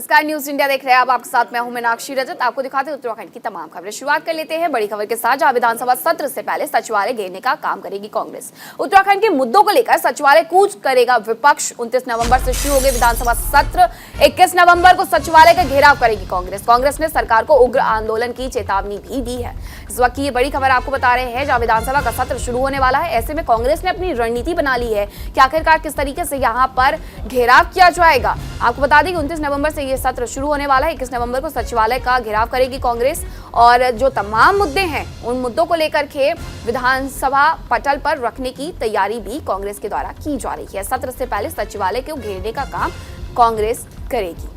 नमस्कार, news India देख रहे हैं आप। आपके साथ मैं हूं मीनाक्षी रजत। आपको दिखाते हैं उत्तराखंड की तमाम खबरें। शुरुआत कर लेते हैं बड़ी खबर के साथ, जहां विधानसभा सत्र से पहले सचिवालय घेरने का काम करेगी कांग्रेस। उत्तराखंड के मुद्दों को लेकर सचिवालय कूच करेगा विपक्ष। 29 नवंबर से शुरू होंगे विधानसभा सत्र। 21 नवंबर को सचिवालय का घेराव करेगी कांग्रेस। कांग्रेस ने सरकार को उग्र आंदोलन की चेतावनी भी दी है। इस वक्त की ये बड़ी खबर आपको बता रहे हैं, जहां विधानसभा का सत्र शुरू होने वाला है। ऐसे में कांग्रेस ने अपनी रणनीति बना ली है कि आखिरकार किस तरीके से यहाँ पर घेराव किया जाएगा। आपको बता दें कि 29 नवंबर से ये सत्र शुरू होने वाला है। 21 नवंबर को सचिवालय का घेराव करेगी कांग्रेस और जो तमाम मुद्दे हैं उन मुद्दों को लेकर के विधानसभा पटल पर रखने की तैयारी भी कांग्रेस के द्वारा की जा रही है। सत्र से पहले सचिवालय को घेरने का काम कांग्रेस करेगी।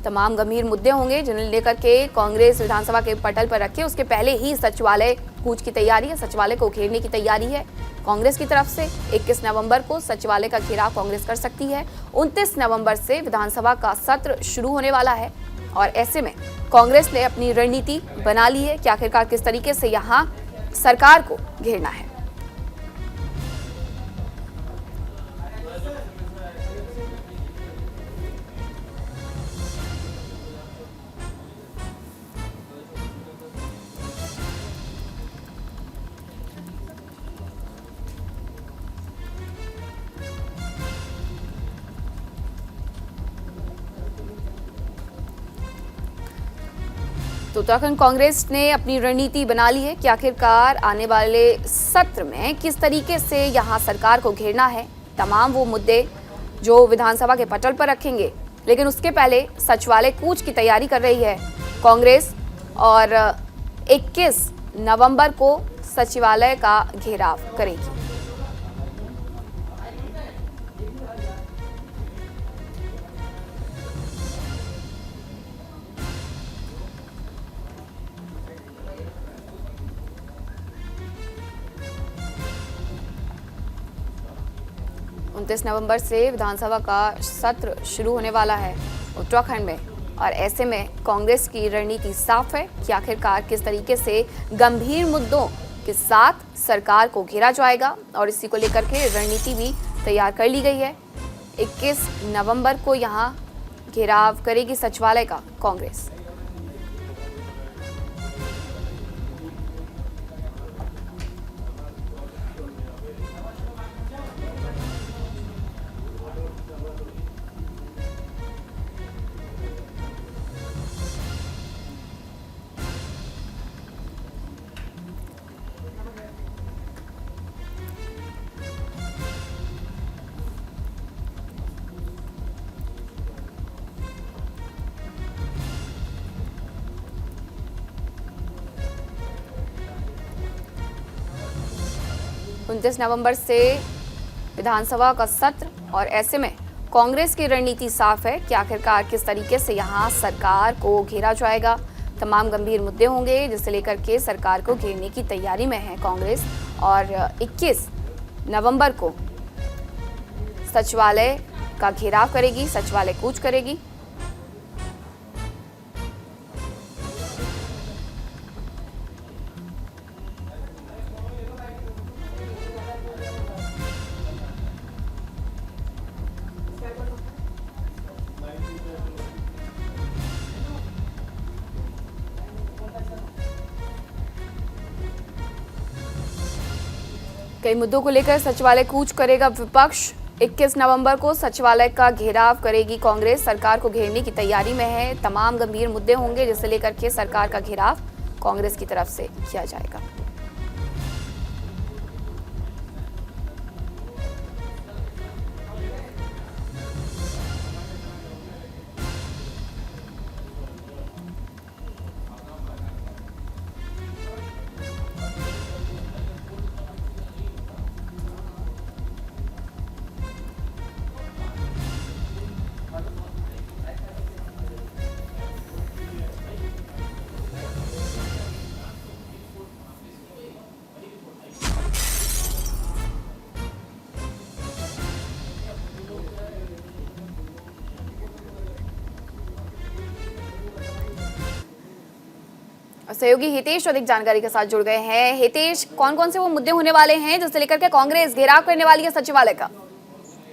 तमाम गंभीर मुद्दे होंगे जिन्हें लेकर के कांग्रेस विधानसभा के पटल पर रखे, उसके पहले ही सचिवालय कूच की तैयारी है, सचिवालय को घेरने की तैयारी है कांग्रेस की तरफ से। 21 नवंबर को सचिवालय का घेराव कांग्रेस कर सकती है। 29 नवंबर से विधानसभा का सत्र शुरू होने वाला है और ऐसे में कांग्रेस ने अपनी रणनीति बना ली है कि आखिरकार किस तरीके से यहाँ सरकार को घेरना है। तो उत्तराखंड कांग्रेस ने अपनी रणनीति बना ली है कि आखिरकार आने वाले सत्र में किस तरीके से यहां सरकार को घेरना है। तमाम वो मुद्दे जो विधानसभा के पटल पर रखेंगे, लेकिन उसके पहले सचिवालय कूच की तैयारी कर रही है कांग्रेस और 21 नवंबर को सचिवालय का घेराव करेगी। उनतीस नवंबर से विधानसभा का सत्र शुरू होने वाला है उत्तराखंड में और ऐसे में कांग्रेस की रणनीति साफ है कि आखिरकार किस तरीके से गंभीर मुद्दों के साथ सरकार को घेरा जाएगा और इसी को लेकर के रणनीति भी तैयार कर ली गई है। 21 नवंबर को यहां घेराव करेगी सचिवालय का कांग्रेस। उनतीस नवंबर से विधानसभा का सत्र और ऐसे में कांग्रेस की रणनीति साफ है कि आखिरकार किस तरीके से यहां सरकार को घेरा जाएगा। तमाम गंभीर मुद्दे होंगे जिसे लेकर के सरकार को घेरने की तैयारी में है कांग्रेस और 21 नवंबर को सचिवालय का घेराव करेगी, सचिवालय कूच करेगी। कई मुद्दों को लेकर सचिवालय कूच करेगा विपक्ष। 21 नवंबर को सचिवालय का घेराव करेगी कांग्रेस, सरकार को घेरने की तैयारी में है। तमाम गंभीर मुद्दे होंगे जिसे लेकर के सरकार का घेराव कांग्रेस की तरफ से किया जाएगा। सहयोगी हितेश अधिक जानकारी के साथ जुड़ गए हैं। हितेश, कौन कौन से वो मुद्दे होने वाले हैं जिससे लेकर के कांग्रेस घेराव करने वाली है सचिवालय का?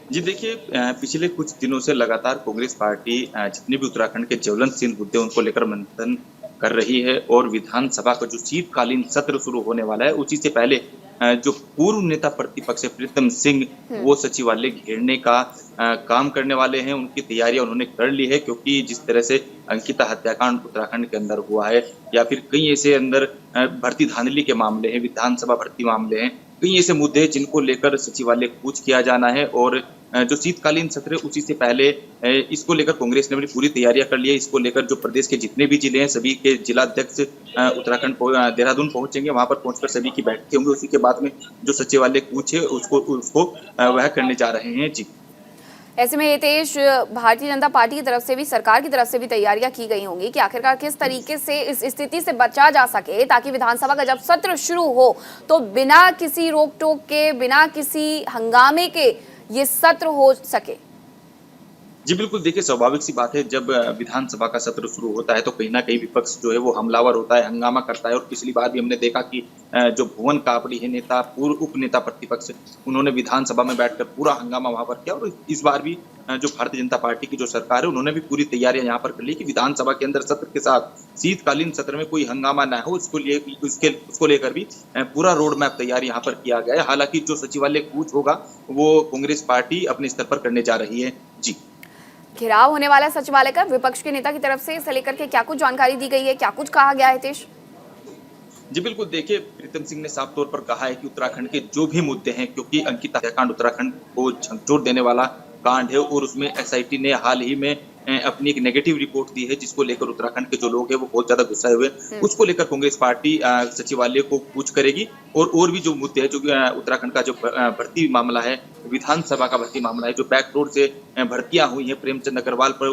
जी देखिए, पिछले कुछ दिनों से लगातार कांग्रेस पार्टी जितने भी उत्तराखंड के ज्वलनशील मुद्दे उनको लेकर मंथन कर रही है और विधानसभा का जो शीतकालीन सत्र शुरू होने वाला है उसी से पहले जो पूर्व नेता प्रतिपक्ष है प्रीतम सिंह वो सचिवालय घेरने का काम करने वाले हैं। उनकी तैयारियां उन्होंने कर ली है, क्योंकि जिस तरह से अंकिता हत्याकांड उत्तराखंड के अंदर हुआ है या फिर कई ऐसे अंदर भर्ती धांधली के मामले हैं, विधानसभा भर्ती मामले हैं, कई ऐसे मुद्दे हैं जिनको लेकर सचिवालय कूच किया जाना है और जो शीतकालीन सत्र है उसी से पहले इसको लेकर कांग्रेस ने अपनी पूरी तैयारियां कर ली है। इसको लेकर जो प्रदेश के जितने भी जिले हैं सभी के जिलाध्यक्ष उत्तराखंड देहरादून पहुंचेंगे, वहां पर पहुंचकर सभी की बैठकें होंगी। उसी के बाद में जो सचिवालय कूच है उसको वह करने जा रहे हैं। जी, ऐसे में हितेश, भारतीय जनता पार्टी की तरफ से भी, सरकार की तरफ से भी तैयारियां की गई होंगी कि आखिरकार किस तरीके से इस स्थिति से बचा जा सके, ताकि विधानसभा का जब सत्र शुरू हो तो बिना किसी रोक टोक के, बिना किसी हंगामे के ये सत्र हो सके। जी बिल्कुल, देखिए स्वाभाविक सी बात है, जब विधानसभा का सत्र शुरू होता है तो कहीं न कहीं विपक्ष जो है वो हमलावर होता है, हंगामा करता है। और पिछली बार भी हमने देखा कि जो भुवन कापड़ी है नेता, पूर्व उप नेता प्रतिपक्ष, उन्होंने विधानसभा में बैठकर पूरा हंगामा वहां पर किया। और इस बार भी जो भारतीय जनता पार्टी की जो सरकार है उन्होंने भी पूरी तैयारियां यहाँ पर कर ली कि विधानसभा के अंदर सत्र के साथ शीतकालीन सत्र में कोई हंगामा न हो, उसको लेकर भी पूरा रोड मैप तैयार यहाँ पर किया गया है। हालांकि जो सचिवालय कूच होगा वो कांग्रेस पार्टी अपने स्तर पर करने जा रही है। जी, घेराव होने वाला सचिवालय का विपक्ष के नेता की तरफ से इसे लेकर के क्या कुछ जानकारी दी गई है, क्या कुछ कहा गया है हितेश? जी बिल्कुल, देखिए प्रीतम सिंह ने साफ तौर पर कहा है कि उत्तराखंड के जो भी मुद्दे हैं, क्योंकि अंकिता हत्याकांड उत्तराखंड को झकझोर देने वाला कांड है और उसमें एसआईटी ने हाल ही में अपनी एक नेगेटिव रिपोर्ट दी है जिसको लेकर उत्तराखंड के जो लोग हैं वो बहुत ज्यादा गुस्साए हुए। उसको लेकर कांग्रेस पार्टी सचिवालय को कूच करेगी और भी जो मुद्दे हैं, जो उत्तराखंड का जो भर्ती मामला है, विधानसभा का भर्ती मामला है, जो बैक रोड से भर्तियां हुई है प्रेमचंद अग्रवाल पर,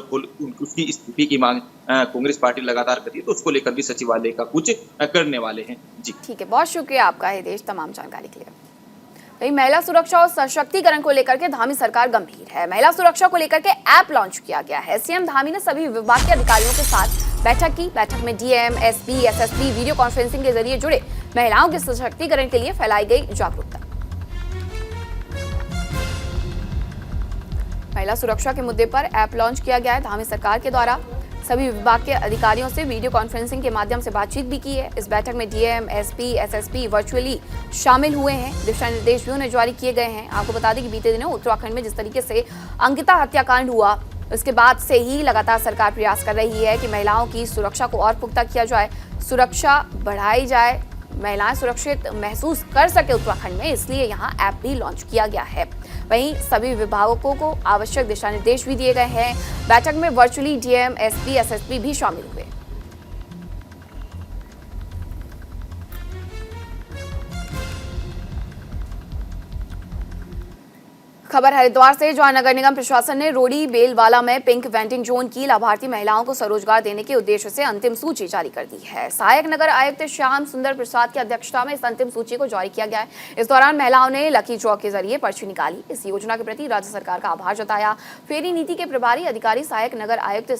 उसकी इस्तीफे की मांग कांग्रेस पार्टी लगातार कर रही है, तो उसको लेकर भी सचिवालय का कुछ करने वाले हैं। जी ठीक है, बहुत शुक्रिया आपका हितेश तमाम जानकारी के लिए। वही महिला सुरक्षा और सशक्तिकरण को लेकर के धामी सरकार गंभीर है। महिला सुरक्षा को लेकर के ऐप लॉन्च किया गया है। सीएम धामी ने सभी विभाग के अधिकारियों के साथ बैठक की। बैठक में DM, SP, SSP video conferencing के जरिए जुड़े महिलाओं के सशक्तिकरण के लिए फैलाई गई जागरूकता। महिला सुरक्षा के मुद्दे पर ऐप लॉन्च किया गया है। धामी सरकार के द्वारा सभी विभाग के अधिकारियों से वीडियो कॉन्फ्रेंसिंग के माध्यम से बातचीत भी की है। इस बैठक में डीएम, एसपी, एसएसपी वर्चुअली शामिल हुए हैं। दिशा निर्देश भी उन्हें जारी किए गए हैं। आपको बता दें कि बीते दिनों उत्तराखंड में जिस तरीके से अंकिता हत्याकांड हुआ, उसके बाद से ही लगातार सरकार प्रयास कर रही है कि महिलाओं की सुरक्षा को और पुख्ता किया जाए, सुरक्षा बढ़ाई जाए, महिलाएं सुरक्षित महसूस कर सके उत्तराखंड में, इसलिए यहाँ ऐप भी लॉन्च किया गया है। वहीं सभी विभागों को आवश्यक दिशा निर्देश भी दिए गए हैं। बैठक में वर्चुअली डीएम, एसपी, एसएसपी भी शामिल हुए। खबर हरिद्वार से, जहां नगर निगम प्रशासन ने रोडी बेलवाला में पिंक वेंडिंग जोन की लाभार्थी महिलाओं को स्वरोजगार देने के उद्देश्य से अंतिम सूची जारी कर दी है। सहायक नगर आयुक्त श्याम सुंदर प्रसाद की अध्यक्षता में इस अंतिम सूची को जारी किया गया है। इस दौरान महिलाओं ने लकी ड्रॉ के जरिए पर्ची निकाली। इस योजना के प्रति राज्य सरकार का आभार जताया। फेरी नीति के प्रभारी अधिकारी सहायक नगर आयुक्त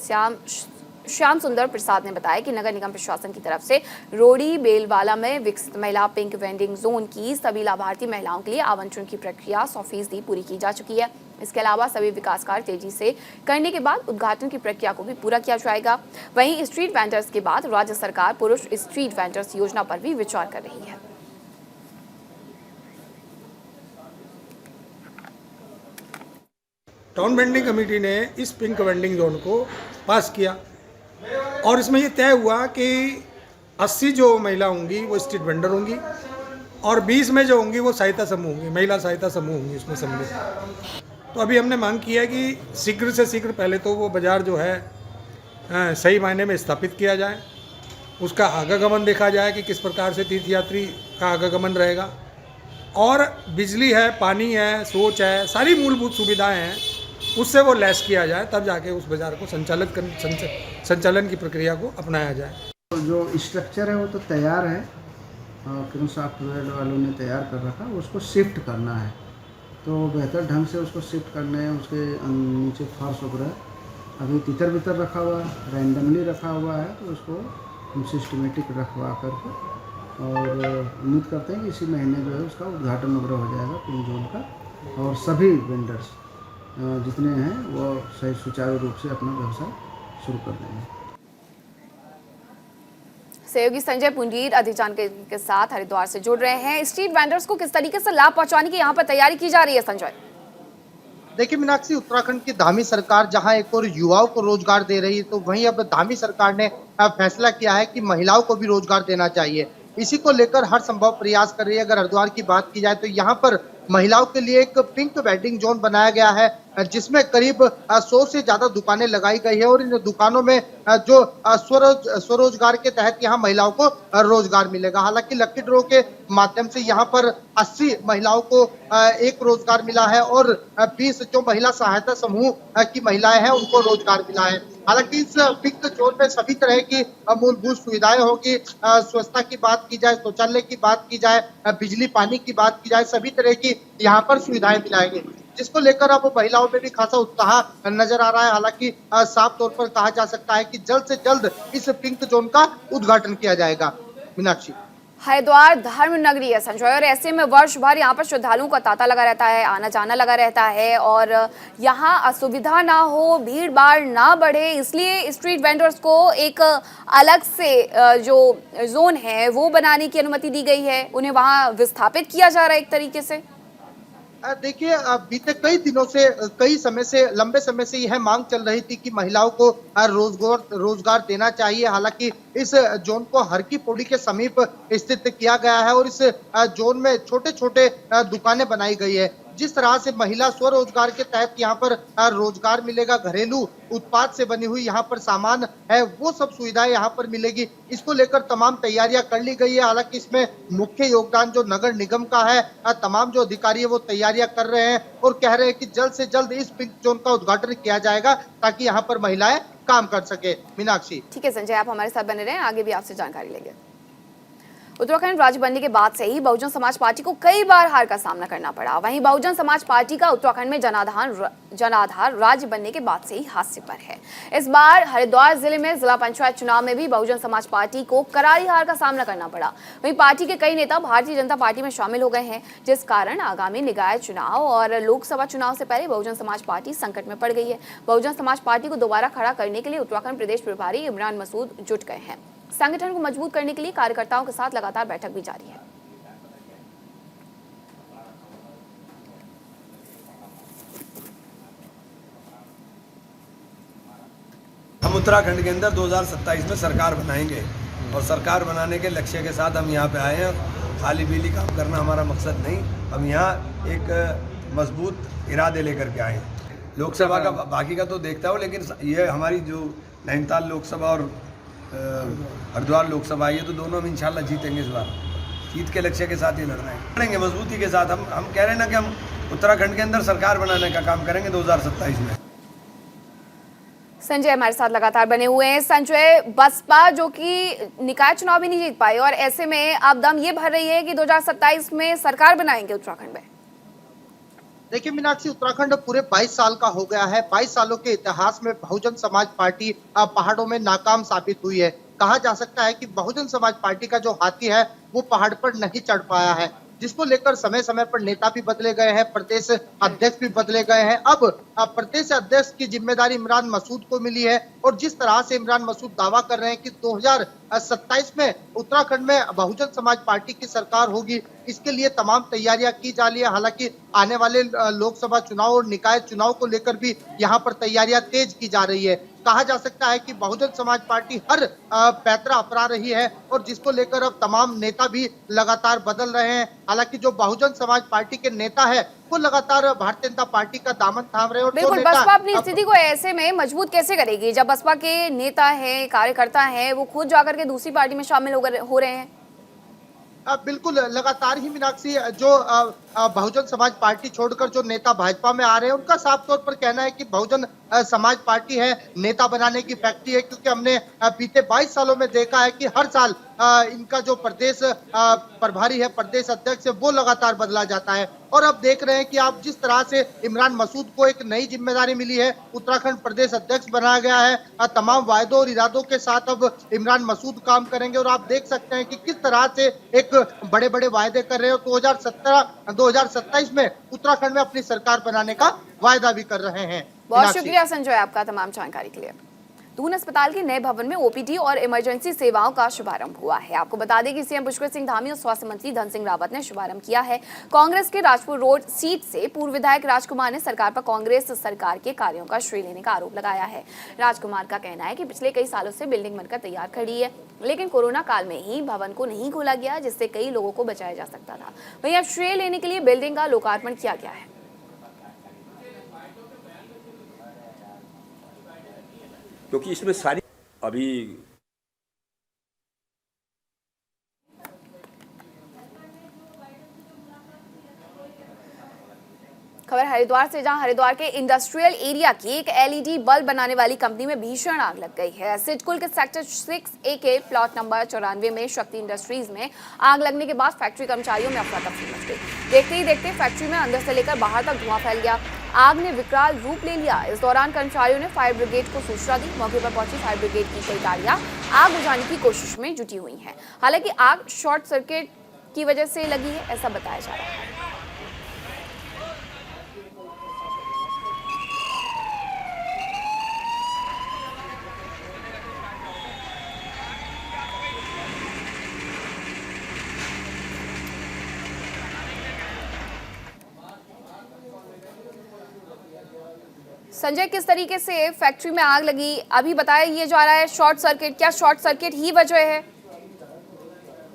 श्याम सुंदर प्रसाद ने बताया कि नगर निगम प्रशासन की तरफ से रोडी बेलवाला में विकसित महिला पिंक वेंडिंग जोन की सभी लाभार्थी महिलाओं के लिए आवंटन की प्रक्रिया 100% पूरी की जा चुकी है। इसके अलावा सभी विकास कार्य तेजी से करने के बाद उद्घाटन की प्रक्रिया को भी पूरा किया जाएगा। वहीं स्ट्रीट वेंडर्स के बाद राज्य सरकार पुरुष स्ट्रीट वेंडर्स योजना पर भी विचार कर रही है। टाउन वेंडिंग कमेटी ने इस पिंक वेंडिंग जोन को पास किया और इसमें ये तय हुआ कि 80 जो महिला होंगी वो स्ट्रीट वेंडर होंगी और 20 में जो होंगी वो सहायता समूह होंगी, महिला सहायता समूह होंगी उसमें सम्मिलित। तो अभी हमने मांग की है कि शीघ्र से शीघ्र पहले तो वो बाज़ार जो है सही मायने में स्थापित किया जाए, उसका आवागमन देखा जाए कि किस प्रकार से तीर्थयात्री का आवागमन रहेगा, और बिजली है, पानी है, शौच है, सारी मूलभूत सुविधाएँ हैं, उससे वो लैस किया जाए, तब जाके उस बाज़ार को संचालन की प्रक्रिया को अपनाया जाए। तो जो स्ट्रक्चर है वो तो तैयार है, क्यों सॉफ्टवेयर वालों ने तैयार कर रखा, उसको शिफ्ट करना है। तो बेहतर ढंग से उसको शिफ्ट करने हैं। उसके नीचे फर्श वगैरह अभी तितर बितर रखा हुआ है, रैंडमली रखा हुआ है, तो उसको सिस्टमेटिक रखवा करके और उम्मीद करते हैं कि इसी महीने जो है उसका उद्घाटन वगैरह हो जाएगा पिंक जोन का, और सभी वेंडर्स जितने हैं वो सही सुचारू रूप से अपना व्यवसाय शुरू कर देंगे। सहयोगी संजय पुंडीर अधिक जानकारी के साथ हरिद्वार से जुड़ रहे हैं। स्ट्रीट वेंडर्स को किस तरीके से लाभ पहुंचाने की यहाँ पर तैयारी की जा रही है संजय? देखिए मीनाक्षी, उत्तराखंड की धामी सरकार जहां एक और युवाओं को रोजगार दे रही है, तो वहीं अब धामी सरकार ने फैसला किया है कि महिलाओं को भी रोजगार देना चाहिए। इसी को लेकर हर संभव प्रयास कर रही है। अगर हरिद्वार की बात की जाए तो यहाँ पर महिलाओं के लिए एक पिंक वेडिंग जोन बनाया गया है, जिसमें करीब 100 से ज्यादा दुकानें लगाई गई है और इन दुकानों में जो स्वरोजगार के तहत यहाँ महिलाओं को रोजगार मिलेगा। हालांकि लकी ड्रॉ के माध्यम से यहाँ पर 80 महिलाओं को एक रोजगार मिला है और 20 जो महिला सहायता समूह की महिलाएं हैं उनको रोजगार मिला है। हालांकि इस पिंक जोन में सभी तरह की मूलभूत सुविधाएं होगी। स्वच्छता की बात की जाए, शौचालय की बात की जाए, बिजली पानी की बात की जाए, सभी तरह की यहाँ पर सुविधाएं मिलाएंगे, जिसको लेकर अब महिलाओं में भी खासा उत्साह नजर आ रहा है। हालांकि साफ तौर पर कहा जा सकता है कि जल्द से जल्द इस पिंक जोन का उद्घाटन किया जाएगा। मीनाक्षी, हरिद्वार धर्म नगरी है संजय, और ऐसे में वर्ष भर यहाँ पर श्रद्धालुओं का तांता लगा रहता है, आना जाना लगा रहता है, और यहाँ असुविधा ना हो, भीड़ भाड़ ना बढ़े, इसलिए स्ट्रीट वेंडर्स को एक अलग से जो जोन है वो बनाने की अनुमति दी गई है, उन्हें वहाँ विस्थापित किया जा रहा है एक तरीके से। देखिए, बीते कई दिनों से, कई समय से, लंबे समय से यह मांग चल रही थी कि महिलाओं को रोजगार देना चाहिए। हालांकि इस जोन को हर की पौड़ी के समीप स्थित किया गया है और इस जोन में छोटे छोटे दुकानें बनाई गई है। जिस तरह से महिला स्वरोजगार के तहत यहाँ पर रोजगार मिलेगा, घरेलू उत्पाद से बनी हुई यहाँ पर सामान है, वो सब सुविधाएं यहाँ पर मिलेगी। इसको लेकर तमाम तैयारियां कर ली गई है। हालांकि इसमें मुख्य योगदान जो नगर निगम का है, तमाम जो अधिकारी है वो तैयारियां कर रहे हैं और कह रहे हैं कि जल्द से जल्द इस पिंक जोन का उद्घाटन किया जाएगा ताकि यहाँ पर महिलाएं काम कर सके। मीनाक्षी, ठीक है संजय, आप हमारे साथ बने रहें, आगे भी आपसे जानकारी लेंगे। उत्तराखंड राज्य बनने के बाद से ही बहुजन समाज पार्टी को कई बार हार का सामना करना पड़ा। वहीं बहुजन समाज पार्टी का उत्तराखंड में जनाधार राज्य बनने के बाद से ही हास्य पर है। इस बार हरिद्वार जिले में जिला पंचायत चुनाव में भी बहुजन समाज पार्टी को करारी हार का सामना करना पड़ा। वहीं पार्टी के कई नेता भारतीय जनता पार्टी में शामिल हो गए हैं, जिस कारण आगामी निकाय चुनाव और लोकसभा चुनाव से पहले बहुजन समाज पार्टी संकट में पड़ गई है। बहुजन समाज पार्टी को दोबारा खड़ा करने के लिए उत्तराखंड प्रदेश प्रभारी इमरान मसूद जुट गए हैं। संगठन को मजबूत करने के लिए कार्यकर्ताओं के साथ लगातार बैठक भी जारी है। हम उत्तराखंड के अंदर 2027 में सरकार बनाएंगे और सरकार बनाने के लक्ष्य के साथ हम यहाँ पे आए हैं। खाली पीली काम करना हमारा मकसद नहीं, हम यहाँ एक मजबूत इरादे लेकर के आए हैं। लोकसभा का बाकी का तो देखता हूँ, लेकिन ये हमारी जो नैनीताल लोकसभा और हरिद्वार लोकसभा है, ये तो दोनों हम इंशाल्लाह जीतेंगे। इस बार जीत के लक्ष्य के साथ ही लड़ रहे हैं, लड़ेंगे मजबूती के साथ। हम कह रहे हैं ना कि हम उत्तराखंड के अंदर सरकार बनाने का काम करेंगे 2027 में। संजय हमारे साथ लगातार बने हुए हैं। संजय, बसपा जो कि निकाय चुनाव भी नहीं जीत पाई और ऐसे में अब दम ये भर रही है कि 2027 में सरकार बनाएंगे उत्तराखंड में। देखिए मीनाक्षी, उत्तराखंड पूरे 22 साल का हो गया है। 22 सालों के इतिहास में बहुजन समाज पार्टी पहाड़ों में नाकाम साबित हुई है। कहा जा सकता है कि बहुजन समाज पार्टी का जो हाथी है वो पहाड़ पर नहीं चढ़ पाया है, जिसको लेकर समय समय पर नेता भी बदले गए हैं, प्रदेश अध्यक्ष भी बदले गए हैं। अब प्रदेश अध्यक्ष की जिम्मेदारी इमरान मसूद को मिली है और जिस तरह से इमरान मसूद दावा कर रहे हैं कि 2027 में उत्तराखंड में बहुजन समाज पार्टी की सरकार होगी, इसके लिए तमाम तैयारियां की जा रही है। हालांकि आने वाले लोकसभा चुनाव और निकाय चुनाव को लेकर भी यहाँ पर तैयारियां तेज की जा रही है। कहा जा सकता है कि बहुजन समाज पार्टी हर पैतरा अपना रही है और जिसको लेकर अब तमाम नेता भी लगातार बदल रहे हैं। हालांकि जो बहुजन समाज पार्टी के नेता है वो लगातार भारतीय जनता पार्टी का दामन थाम रहे हैं। और बिल्कुल, बसपा अपनी स्थिति को ऐसे में मजबूत कैसे करेगी जब बसपा के नेता हैं, कार्यकर्ता हैं, वो खुद जाकर के दूसरी पार्टी में शामिल हो रहे हैं? बिल्कुल, लगातार ही मीनाक्षी जो बहुजन समाज पार्टी छोड़कर जो नेता भाजपा में आ रहे हैं उनका साफ तौर पर कहना है कि बहुजन समाज पार्टी है नेता बनाने की फैक्ट्री है, क्योंकि हमने बीते 22 सालों में देखा है कि हर साल इनका जो प्रदेश प्रभारी है, प्रदेश अध्यक्ष है, वो लगातार बदला जाता है। और अब देख रहे हैं कि आप जिस तरह से इमरान मसूद को एक नई जिम्मेदारी मिली है, उत्तराखंड प्रदेश अध्यक्ष बनाया गया है। तमाम वायदों और इरादों के साथ अब इमरान मसूद काम करेंगे और आप देख सकते हैं कि किस तरह से एक बड़े बड़े वायदे कर रहे हो। 2027 में उत्तराखंड में अपनी सरकार बनाने का वायदा भी कर रहे हैं। बहुत मीनाक्षी। शुक्रिया संजय आपका तमाम जानकारी के लिए। दून अस्पताल के नए भवन में ओपीडी और इमरजेंसी सेवाओं का शुभारंभ हुआ है। आपको बता दें कि सीएम पुष्कर सिंह धामी और स्वास्थ्य मंत्री धन सिंह रावत ने शुभारंभ किया है। कांग्रेस के राजपुर रोड सीट से पूर्व विधायक राजकुमार ने सरकार पर कांग्रेस सरकार के कार्यों का श्रेय लेने का आरोप लगाया है। राजकुमार का कहना है कि पिछले कई सालों से बिल्डिंग बनकर तैयार खड़ी है, लेकिन कोरोना काल में ही भवन को नहीं खोला गया, जिससे कई लोगों को बचाया जा सकता था। वहीं अब श्रेय लेने के लिए बिल्डिंग का लोकार्पण किया गया है। क्योंकि इसमें सारी अभी खबर हरिद्वार से, जहां हरिद्वार के इंडस्ट्रियल एरिया की एक एलईडी बल्ब बनाने वाली कंपनी में भीषण आग लग गई है। सिडकुल के सेक्टर 6A के प्लॉट नंबर 94 में शक्ति इंडस्ट्रीज में आग लगने के बाद फैक्ट्री कर्मचारियों में अफरा तफरी मच गई। देखते ही देखते फैक्ट्री में अंदर से लेकर बाहर तक धुआं फैल गया। आग ने विकराल रूप ले लिया। इस दौरान कर्मचारियों ने फायर ब्रिगेड को सूचना दी। मौके पर पहुंची फायर ब्रिगेड की कई गाड़ियां आग बुझाने की कोशिश में जुटी हुई हैं। हालांकि आग शॉर्ट सर्किट की वजह से लगी है, ऐसा बताया जा रहा है। संजय, किस तरीके से फैक्ट्री में आग लगी? अभी बताया ये जा रहा है शॉर्ट सर्किट, क्या शॉर्ट सर्किट ही वजह है?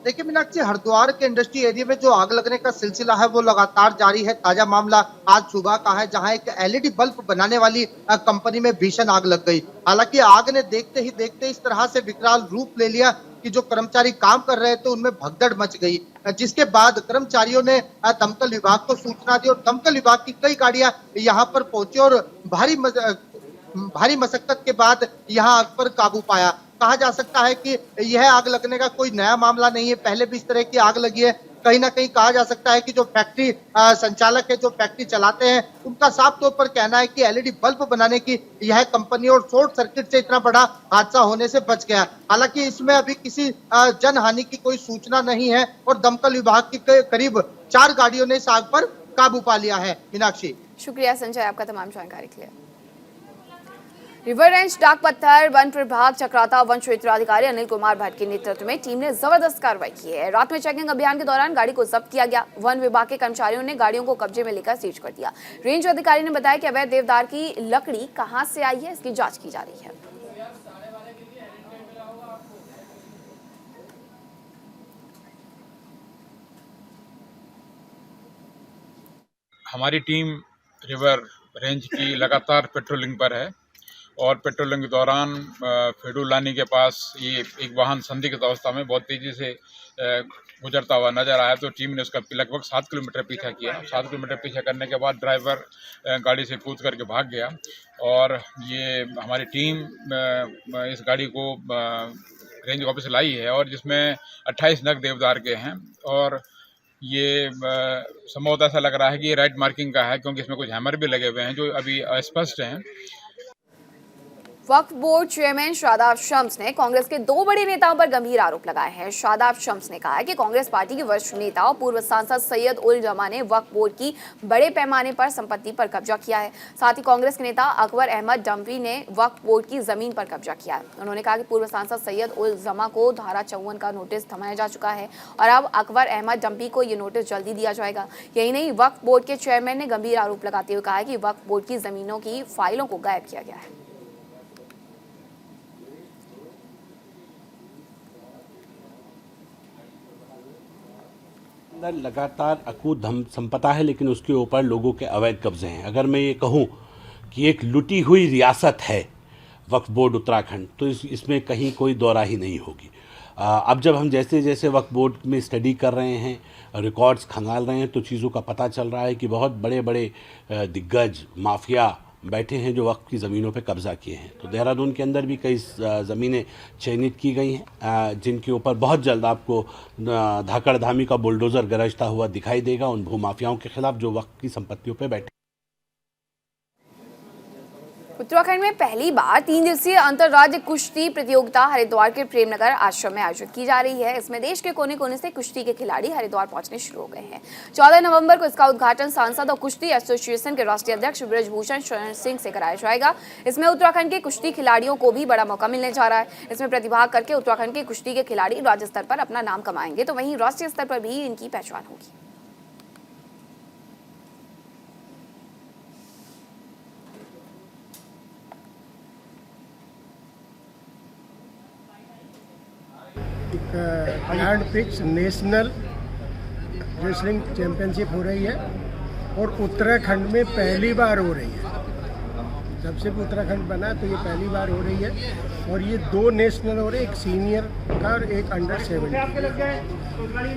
देखिए मीनाक्षी, हरिद्वार के इंडस्ट्री एरिया में जो आग लगने का सिलसिला है वो लगातार जारी है। ताजा मामला आज सुबह का है, जहां एक एलईडी बल्ब बनाने वाली कंपनी में भीषण आग लग गई। हालांकि आग ने देखते ही देखते इस तरह से विकराल रूप ले लिया कि जो कर्मचारी काम कर रहे थे उनमें भगदड़ मच गई, जिसके बाद कर्मचारियों ने दमकल विभाग को सूचना दी और दमकल विभाग की कई गाड़ियां यहां पर पहुंची और भारी मशक्कत के बाद यहां आग पर काबू पाया। कहा जा सकता है कि यह आग लगने का कोई नया मामला नहीं है, पहले भी इस तरह की आग लगी है। कहीं ना कहीं कहा जा सकता है कि जो फैक्ट्री संचालक है, जो फैक्ट्री चलाते हैं, उनका साफ तौर पर कहना है कि एलईडी बल्ब बनाने की यह कंपनी और शॉर्ट सर्किट से इतना बड़ा हादसा होने से बच गया। हालांकि इसमें अभी किसी जनहानि की कोई सूचना नहीं है और दमकल विभाग की करीब 4 गाड़ियों ने इस आग पर काबू पा लिया है। मीनाक्षी, शुक्रिया संजय आपका तमाम जानकारी के लिए। रिवर रेंज डाक पत्थर वन प्रभाग चक्राता वन क्षेत्राधिकारी अनिल कुमार भट्ट के नेतृत्व में टीम ने जबरदस्त कार्रवाई की है। रात में चेकिंग अभियान के दौरान गाड़ी को जब्त किया गया। वन विभाग के कर्मचारियों ने गाड़ियों को कब्जे में लेकर सीज कर दिया। रेंज अधिकारी ने बताया कि अवैध देवदार की लकड़ी कहां से आई है, इसकी जांच की जा रही है। हमारी टीम रिवर रेंज की लगातार पेट्रोलिंग पर है और पेट्रोलिंग के दौरान फेडुलानी के पास ये एक वाहन संदिग्ध अवस्था में बहुत तेज़ी से गुजरता हुआ नजर आया, तो टीम ने उसका लगभग 7 किलोमीटर पीछा किया। 7 किलोमीटर पीछा करने के बाद ड्राइवर गाड़ी से कूद करके भाग गया और ये हमारी टीम इस गाड़ी को रेंज ऑफिस लाई है और जिसमें 28 नग देवदार के हैं और ये संभवतः ऐसा लग रहा है कि ये राइट मार्किंग का है, क्योंकि इसमें कुछ हैमर भी लगे हुए हैं जो अभी अस्पष्ट हैं। वक्फ बोर्ड चेयरमैन शादाब शम्स ने कांग्रेस के 2 बड़े नेताओं पर गंभीर आरोप लगाए हैं। शादाब शम्स ने कहा है कि कांग्रेस पार्टी के वरिष्ठ नेता और पूर्व सांसद सैयद उल जमा ने वक्फ बोर्ड की बड़े पैमाने पर संपत्ति पर कब्जा किया है। साथ ही कांग्रेस के नेता अकबर अहमद डम्पी ने वक्फ बोर्ड की जमीन पर कब्जा किया है। उन्होंने कहा कि पूर्व सांसद सैयद उल जमा को धारा 54 का नोटिस थमाया जा चुका है और अब अकबर अहमद डम्पी को ये नोटिस जल्दी दिया जाएगा। यही नहीं, वक्फ बोर्ड के चेयरमैन ने गंभीर आरोप लगाते हुए कहा है कि वक्फ बोर्ड की जमीनों की फाइलों को गायब किया गया है। अंदर लगातार अकूत धन संपदा है, लेकिन उसके ऊपर लोगों के अवैध कब्जे हैं। अगर मैं ये कहूँ कि एक लुटी हुई रियासत है वक्फ बोर्ड उत्तराखंड, तो इसमें कहीं कोई दौराही नहीं होगी। अब जब हम जैसे जैसे वक्फ बोर्ड में स्टडी कर रहे हैं, रिकॉर्ड्स खंगाल रहे हैं, तो चीज़ों का पता चल रहा है कि बहुत बड़े बड़े दिग्गज माफिया बैठे हैं जो वक्फ की ज़मीनों पे कब्ज़ा किए हैं। तो देहरादून के अंदर भी कई ज़मीनें चयनित की गई हैं जिनके ऊपर बहुत जल्द आपको धाकड़ धामी का बुलडोज़र गरजता हुआ दिखाई देगा उन भूमाफियाओं के खिलाफ जो वक्फ की संपत्तियों पे बैठे। उत्तराखंड में पहली बार 3 दिवसीय अंतर्राज्य कुश्ती प्रतियोगिता हरिद्वार के प्रेमनगर आश्रम में आयोजित की जा रही है। इसमें देश के कोने कोने से कुश्ती के खिलाड़ी हरिद्वार पहुंचने शुरू हो गए हैं। 14 नवंबर को इसका उद्घाटन सांसद और कुश्ती एसोसिएशन के राष्ट्रीय अध्यक्ष ब्रजभूषण शरण सिंह से कराया जाएगा। इसमें उत्तराखंड के कुश्ती खिलाड़ियों को भी बड़ा मौका मिलने जा रहा है। इसमें प्रतिभाग करके उत्तराखंड के कुश्ती के खिलाड़ी राज्य स्तर पर अपना नाम कमाएंगे, तो वहीं राष्ट्रीय स्तर पर भी इनकी पहचान होगी। Grand prix national wrestling championship हो रही है और उत्तराखंड में पहली बार हो रही है। जब से भी उत्तराखंड बना तो ये पहली बार हो रही है और ये 2 नेशनल हो रहे, एक सीनियर का और एक अंडर 17।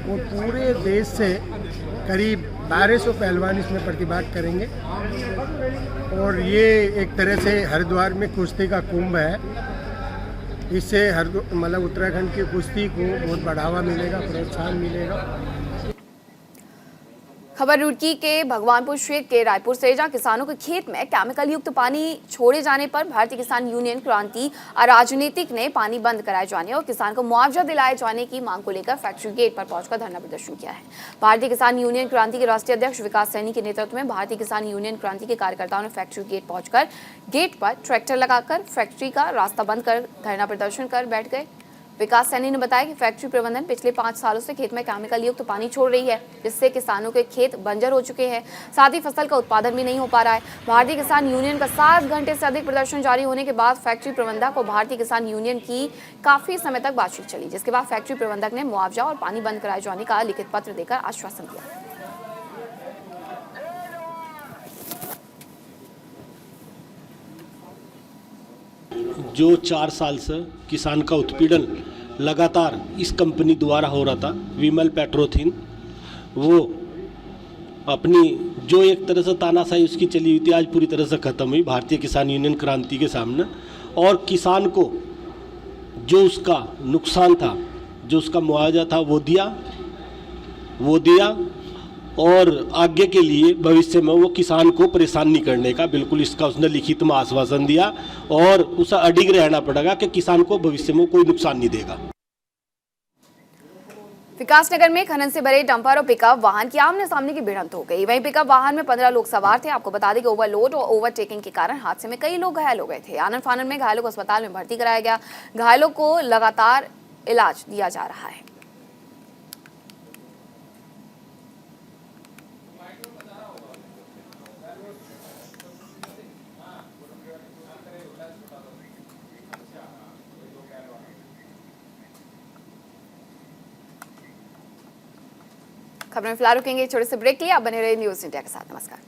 और पूरे देश से करीब 1200 पहलवान इसमें प्रतिभाग करेंगे और ये एक तरह से हरिद्वार में कुश्ती का कुंभ है। इससे मतलब उत्तराखंड की कुश्ती को बहुत बढ़ावा मिलेगा, प्रोत्साहन मिलेगा। खबर रुड़की के भगवानपुर क्षेत्र के रायपुर से, जहां किसानों के खेत में केमिकल युक्त पानी छोड़े जाने पर भारतीय किसान यूनियन क्रांति अराजनीतिक ने पानी बंद कराए जाने और किसान को मुआवजा दिलाए जाने की मांग को लेकर फैक्ट्री गेट पर पहुंचकर धरना प्रदर्शन किया है। भारतीय किसान यूनियन क्रांति के राष्ट्रीय अध्यक्ष विकास सैनी के नेतृत्व में भारतीय किसान यूनियन क्रांति के कार्यकर्ताओं ने फैक्ट्री गेट पहुंचकर गेट पर ट्रैक्टर लगाकर फैक्ट्री का रास्ता बंद कर धरना प्रदर्शन कर बैठ गए। विकास सैनी ने बताया कि फैक्ट्री प्रबंधन पिछले 5 सालों से खेत में केमिकल युक्त पानी छोड़ रही है, जिससे किसानों के खेत बंजर हो चुके हैं, साथ ही फसल का उत्पादन भी नहीं हो पा रहा है। भारतीय किसान यूनियन का 7 घंटे से अधिक प्रदर्शन जारी होने के बाद फैक्ट्री प्रबंधक को भारतीय किसान यूनियन की काफी समय तक बातचीत चली, जिसके बाद फैक्ट्री प्रबंधक ने मुआवजा और पानी बंद कराए जाने का लिखित पत्र देकर आश्वासन दिया। जो 4 साल से किसान का उत्पीड़न लगातार इस कंपनी द्वारा हो रहा था, विमल पेट्रोथिन, वो अपनी जो एक तरह से तानाशाही उसकी चली हुई थी, आज पूरी तरह से ख़त्म हुई भारतीय किसान यूनियन क्रांति के सामने। और किसान को जो उसका नुकसान था, जो उसका मुआवजा था, वो दिया और आगे के लिए भविष्य में वो किसान को परेशान नहीं करने का बिल्कुल इसका उसने लिखित में आश्वासन दिया और उसे अडिग रहना पड़ेगा कि किसान को भविष्य में कोई नुकसान नहीं देगा। विकासनगर में खनन से भरे डंपर और पिकअप वाहन की आमने सामने की भिड़ंत हो गई। वहीं पिकअप वाहन में 15 लोग सवार थे। आपको बता दें कि ओवरलोड और ओवरटेकिंग के कारण हादसे में कई लोग घायल हो गए थे। आनन फानन में घायलों को अस्पताल में भर्ती कराया गया। घायलों को लगातार इलाज दिया जा रहा है। खबर में फिलहाल रुकेंगे छोटे से ब्रेक के लिए। आप बने रहे न्यूज इंडिया के साथ। नमस्कार।